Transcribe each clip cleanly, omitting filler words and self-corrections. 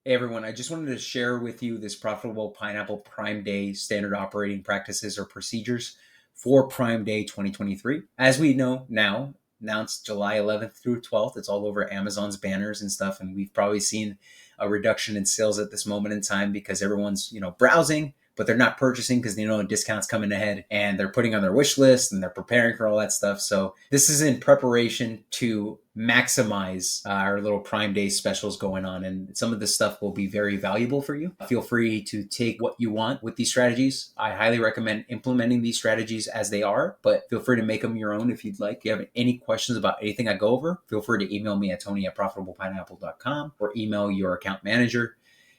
Hey everyone, I just wanted to share with you this profitable pineapple Prime Day standard operating practices or procedures for Prime Day 2023. As we know now it's July 11th through 12th. It's all over Amazon's banners and stuff, and we've probably seen a reduction in sales at this moment in time because everyone's, browsing, but they're not purchasing because they know a discount's coming ahead and they're putting on their wish list and they're preparing for all that stuff. So this is in preparation to maximize our little Prime Day specials going on. And some of this stuff will be very valuable for you. Feel free to take what you want with these strategies. I highly recommend implementing these strategies as they are, but feel free to make them your own if you'd like. If you have any questions about anything I go over, feel free to email me at tony@profitablepineapple.com or email your account manager.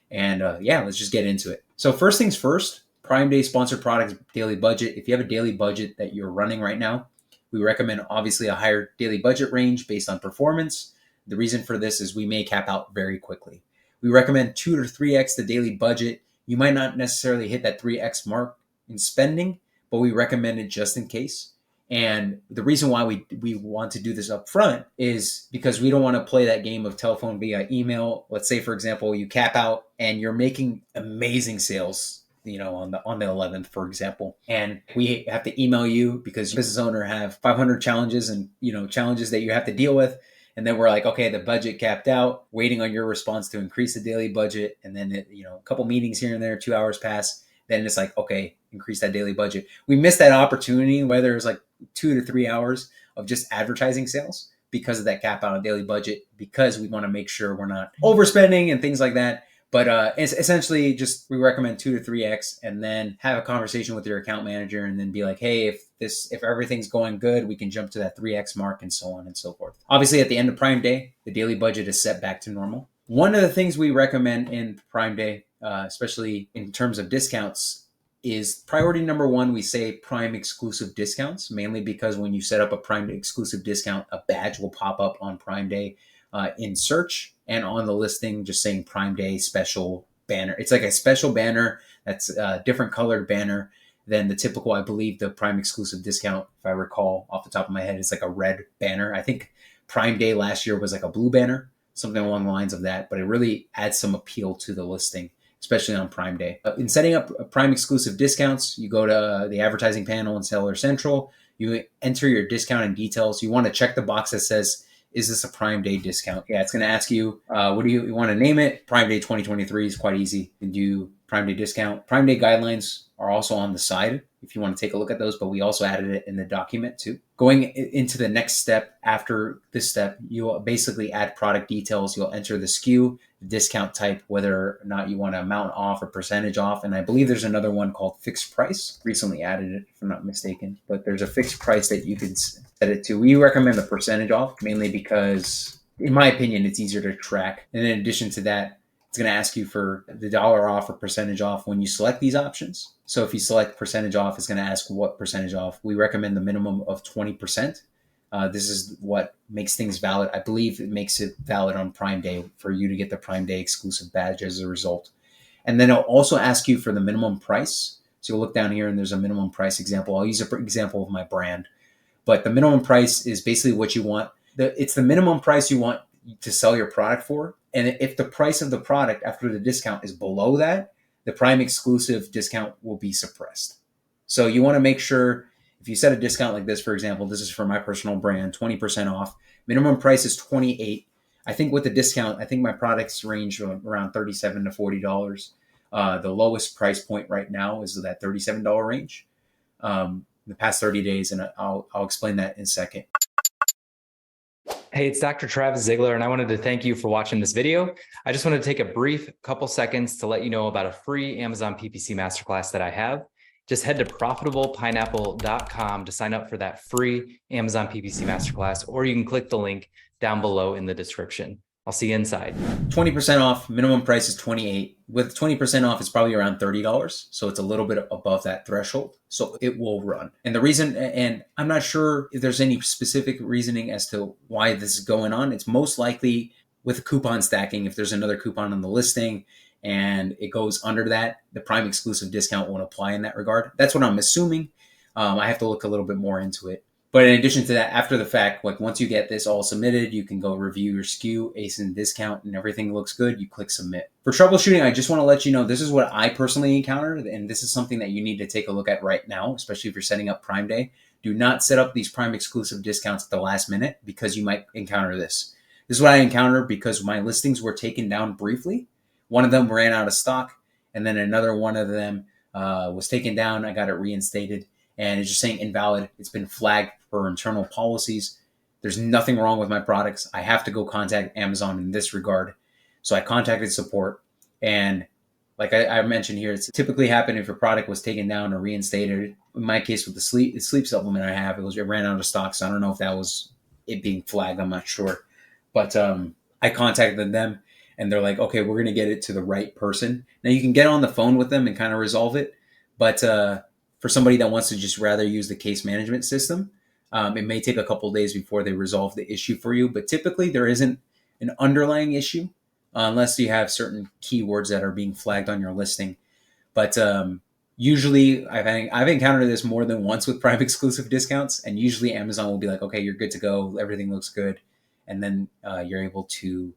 And let's just get into it. So first things first, Prime Day sponsored products daily budget. If you have a daily budget that you're running right now, we recommend obviously a higher daily budget range based on performance. The reason for this is we may cap out very quickly. We recommend 2 to 3x the daily budget. You might not necessarily hit that 3x mark in spending, but we recommend it just in case. And the reason why we want to do this up front is because we don't want to play that game of telephone via email. Let's say, for example, you cap out and you're making amazing sales, on the 11th, for example, and we have to email you because your business owner have 500 challenges and challenges that you have to deal with. And then we're like, okay, the budget capped out, waiting on your response to increase the daily budget. And then, a couple meetings here and there, 2 hours pass. Then it's like, okay, increase that daily budget. We missed that opportunity, whether it's like 2 to 3 hours of just advertising sales because of that cap out on daily budget, because we want to make sure we're not overspending and things like that. But it's essentially just we recommend 2 to 3x, and then have a conversation with your account manager, and then be like, hey, if everything's going good, we can jump to that 3x mark, and so on and so forth. Obviously, at the end of Prime Day, the daily budget is set back to normal. One of the things we recommend in Prime Day, especially in terms of discounts, is priority number one. We say Prime exclusive discounts, mainly because when you set up a Prime exclusive discount, a badge will pop up on Prime Day in search and on the listing, just saying Prime Day special banner. It's like a special banner that's a different colored banner than the typical, I believe, the Prime exclusive discount, if I recall off the top of my head, it's like a red banner. I think Prime Day last year was like a blue banner, something along the lines of that, but it really adds some appeal to the listing, especially on Prime Day. In setting up Prime exclusive discounts, you go to the advertising panel in Seller Central, you enter your discount and details. You want to check the box that says, is this a Prime Day discount? Yeah, it's going to ask you, what do you want to name it? Prime Day 2023 is quite easy. You can do Prime Day discount. Prime Day guidelines are also on the side if you want to take a look at those, but we also added it in the document too. Going into the next step, after this step, you'll basically add product details. You'll enter the SKU, the discount type, whether or not you want to amount off or percentage off. And I believe there's another one called fixed price. Recently added it, if I'm not mistaken, but there's a fixed price that you can set it to. We recommend the percentage off, mainly because, in my opinion, it's easier to track. And in addition to that, it's going to ask you for the dollar off or percentage off when you select these options. So if you select percentage off, it's going to ask what percentage off. We recommend the minimum of 20%. This is what makes things valid. I believe it makes it valid on Prime Day for you to get the Prime Day exclusive badge as a result. And then it'll also ask you for the minimum price. So you'll look down here and there's a minimum price example. I'll use an example of my brand. But the minimum price is basically what you want. It's the minimum price you want to sell your product for. And if the price of the product after the discount is below that, the Prime exclusive discount will be suppressed. So you want to make sure, if you set a discount like this, for example, this is for my personal brand, 20% off. Minimum price is $28. I think with the discount, I think my products range around $37 to $40. The lowest price point right now is that $37 range. The past 30 days, and I'll explain that in a second. Hey, it's Dr. Travis Ziegler, and I wanted to thank you for watching this video. I just want to take a brief couple seconds to let you know about a free Amazon PPC Masterclass that I have. Just head to profitablepineapple.com to sign up for that free Amazon PPC Masterclass, or you can click the link down below in the description. I'll see you inside. 20% off, minimum price is $28. With 20% off, it's probably around $30. So it's a little bit above that threshold. So it will run. And the reason, and I'm not sure if there's any specific reasoning as to why this is going on. It's most likely with coupon stacking. If there's another coupon on the listing and it goes under that, the Prime exclusive discount won't apply in that regard. That's what I'm assuming. I have to look a little bit more into it. But in addition to that, after the fact, like once you get this all submitted, you can go review your SKU, ASIN discount, and everything looks good. You click submit. For troubleshooting, I just want to let you know this is what I personally encountered, and this is something that you need to take a look at right now, especially if you're setting up Prime Day. Do not set up these Prime exclusive discounts at the last minute because you might encounter this. This is what I encountered because my listings were taken down briefly. One of them ran out of stock, and then another one of them was taken down. I got it reinstated, and it's just saying invalid. It's been flagged for internal policies. There's nothing wrong with my products. I have to go contact Amazon in this regard. So I contacted support, and like I mentioned here, it's typically happened if your product was taken down or reinstated. In my case, with the sleep supplement I have, it ran out of stock. So I don't know if that was it being flagged. I'm not sure, but I contacted them, and they're like, okay, we're gonna get it to the right person. Now you can get on the phone with them and kind of resolve it, but for somebody that wants to just rather use the case management system, it may take a couple of days before they resolve the issue for you. But typically, there isn't an underlying issue unless you have certain keywords that are being flagged on your listing. But usually, I've encountered this more than once with Prime exclusive discounts, and usually Amazon will be like, "Okay, you're good to go. Everything looks good," and then you're able to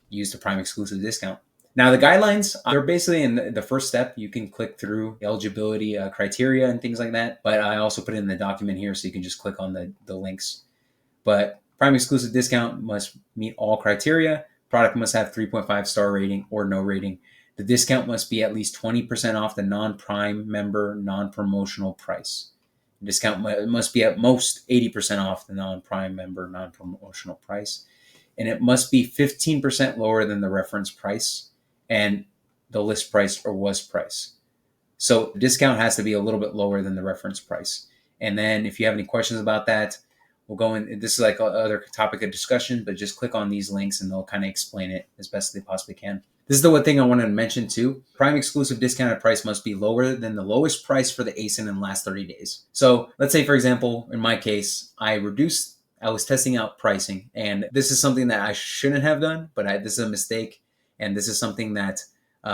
use the Prime exclusive discount. Now, the guidelines, they're basically in the first step. You can click through eligibility criteria and things like that. But I also put it in the document here so you can just click on the links. But Prime exclusive discount must meet all criteria. Product must have 3.5 star rating or no rating. The discount must be at least 20% off the non-Prime member non-promotional price. The discount must be at most 80% off the non-Prime member non-promotional price. And it must be 15% lower than the reference price and the list price or was price. So the discount has to be a little bit lower than the reference price. And then if you have any questions about that, we'll go in. This is like another topic of discussion, but just click on these links and they'll kind of explain it as best they possibly can. This is the one thing I wanted to mention too. Prime exclusive discounted price must be lower than the lowest price for the ASIN in the last 30 days. So let's say, for example, in my case, I was testing out pricing, and this is something that I shouldn't have done, but this is a mistake, and this is something that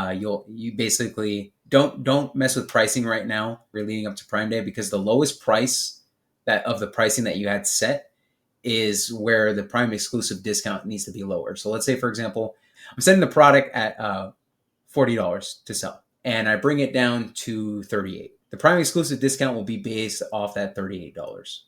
you basically don't mess with pricing right now. We're leading up to Prime Day because the lowest price that of the pricing that you had set is where the Prime exclusive discount needs to be lower. So let's say, for example, I'm setting the product at $40 to sell, and I bring it down to $38. The Prime exclusive discount will be based off that $38.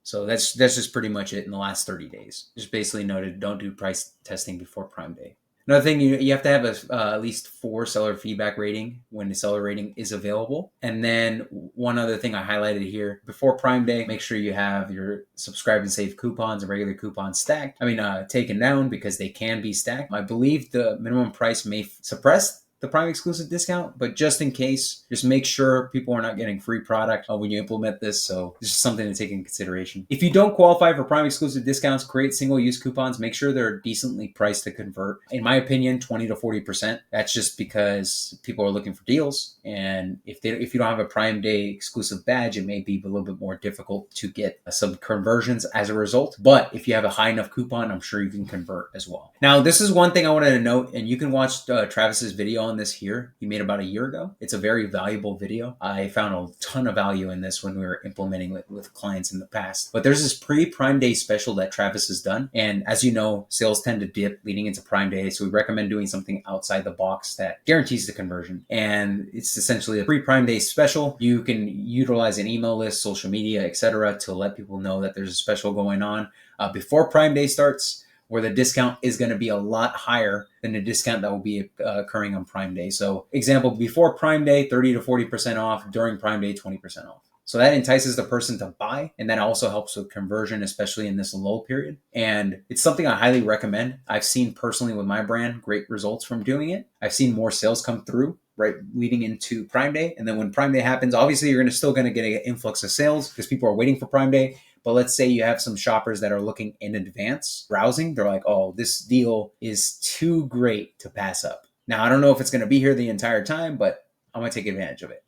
So that's just pretty much it in the last 30 days. Just basically noted, don't do price testing before Prime Day. Another thing, you have to have at least 4 seller feedback rating when the seller rating is available. And then one other thing I highlighted here, before Prime Day, make sure you have your subscribe and save coupons and regular coupons stacked. Taken down because they can be stacked. I believe the minimum price may suppress the Prime exclusive discount, but just in case, just make sure people are not getting free product when you implement this. So this is something to take in consideration. If you don't qualify for Prime exclusive discounts, create single-use coupons. Make sure they're decently priced to convert. In my opinion, 20 to 40%. That's just because people are looking for deals, and if you don't have a Prime Day exclusive badge, it may be a little bit more difficult to get some conversions as a result. But if you have a high enough coupon, I'm sure you can convert as well. Now, this is one thing I wanted to note, and you can watch Travis's video on this here. He made about a year ago. It's a very valuable video. I found a ton of value in this when we were implementing it with clients in the past. But there's this pre-Prime Day special that Travis has done. And as you know, sales tend to dip leading into Prime Day. So we recommend doing something outside the box that guarantees the conversion. And it's essentially a pre-Prime Day special. You can utilize an email list, social media, etc., to let people know that there's a special going on before Prime Day starts, where the discount is going to be a lot higher than the discount that will be occurring on Prime Day. So example, before Prime Day, 30 to 40% off. During Prime Day, 20% off. So that entices the person to buy, and that also helps with conversion, especially in this lull period. And it's something I highly recommend. I've seen personally with my brand great results from doing it. I've seen more sales come through right leading into Prime Day. And then when Prime Day happens, obviously you're still going to get an influx of sales because people are waiting for Prime Day. But let's say you have some shoppers that are looking in advance, browsing. They're like, oh, this deal is too great to pass up. Now, I don't know if it's going to be here the entire time, but I'm going to take advantage of it.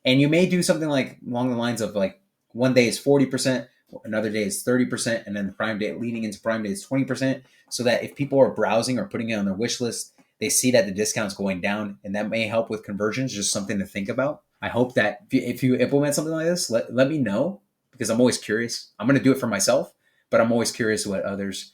And you may do something like along the lines of like one day is 40%, another day is 30%, and then the Prime Day leading into Prime Day is 20%. So that if people are browsing or putting it on their wish list, they see that the discount's going down, and that may help with conversions. Just something to think about. I hope that if you implement something like this, let me know because I'm always curious. I'm going to do it for myself, but I'm always curious what others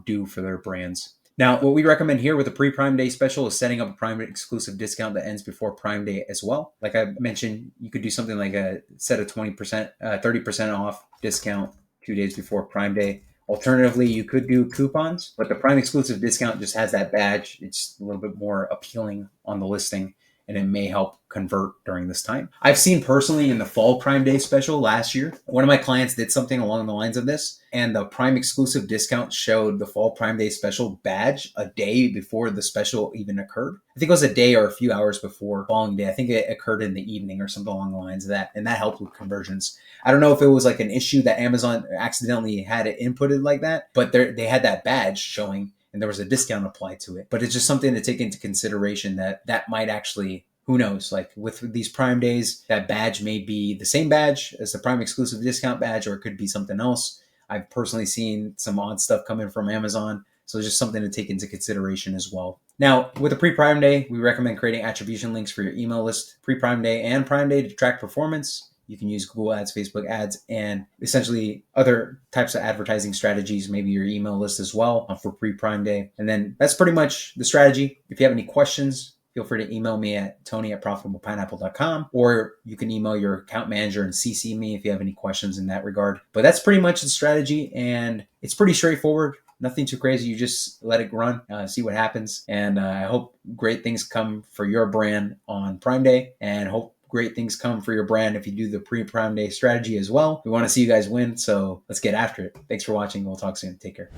do for their brands. Now, what we recommend here with a pre-Prime Day special is setting up a Prime exclusive discount that ends before Prime Day as well. Like I mentioned, you could do something like a set a 20%, 30% off discount 2 days before Prime Day. Alternatively, you could do coupons, but the Prime exclusive discount just has that badge. It's a little bit more appealing on the listing, and it may help convert during this time. I've seen personally in the fall Prime Day special last year, one of my clients did something along the lines of this, and the Prime exclusive discount showed the fall Prime Day special badge a day before the special even occurred. I think it was a day or a few hours before following day. I think it occurred in the evening or something along the lines of that, and that helped with conversions. I don't know if it was like an issue that Amazon accidentally had it inputted like that, but they had that badge showing and there was a discount applied to it. But it's just something to take into consideration that might actually, who knows, like with these Prime days, that badge may be the same badge as the Prime exclusive discount badge, or it could be something else. I've personally seen some odd stuff coming from Amazon. So it's just something to take into consideration as well. Now, with a pre-Prime Day, we recommend creating attribution links for your email list pre-Prime Day and Prime Day to track performance. You can use Google Ads, Facebook ads, and essentially other types of advertising strategies, maybe your email list as well for pre-Prime Day. And then that's pretty much the strategy. If you have any questions, feel free to email me at tony@profitablepineapple.com, or you can email your account manager and CC me if you have any questions in that regard. But that's pretty much the strategy, and it's pretty straightforward. Nothing too crazy. You just let it run, see what happens. And I hope great things come for your brand on Prime Day, and hope great things come for your brand if you do the pre-Prime Day strategy as well. We want to see you guys win, so let's get after it. Thanks for watching. We'll talk soon. Take care.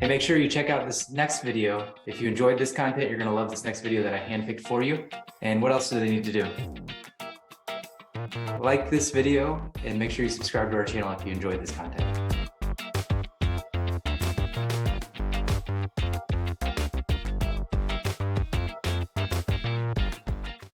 And make sure you check out this next video. If you enjoyed this content, you're going to love this next video that I handpicked for you. And what else do they need to do? Like this video and make sure you subscribe to our channel if you enjoyed this content.